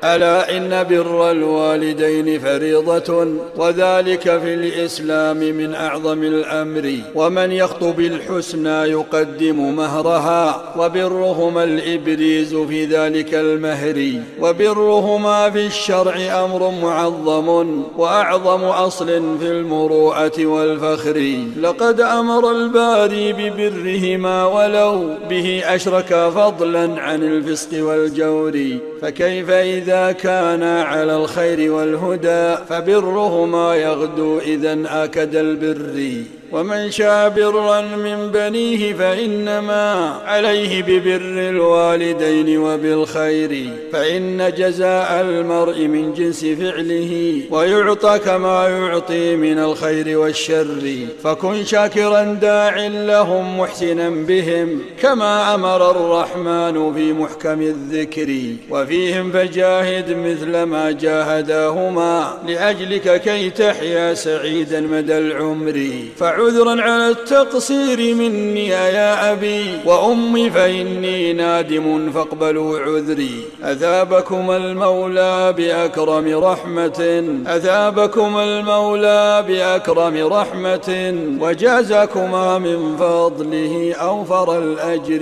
ألا إن بر الوالدين فريضة، وذلك في الإسلام من أعظم الأمر، ومن يخطب الحسنى يقدم مهرها، وبرهما الإبريز في ذلك المهر، وبرهما في الشرع أمر معظم، وأعظم أصل في المروءة والفخر. لقد أمر الباري ببرهما ولو به أشرك، فضلا عن الفسق والجور، فكيف إذا كانا على الخير والهدى، فبرهما يغدو إذن آكد البر. ومن شاء برا من بنيه فإنما عليه ببر الوالدين وبالخير، فإن جزاء المرء من جنس فعله، ويعطى كما يعطي من الخير والشر. فكن شاكرا داع لهم محسنا بهم، كما أمر الرحمن في محكم الذكر. وفيهم فجاهد مثل ما جاهداهما، لأجلك كي تحيا سعيدا مدى العمر. عذرا على التقصير مني يا أبي وأمي، فإني نادم فاقبلوا عذري. أثابكم المولى بأكرم رحمة، وجازكما من فضله أوفر الأجر.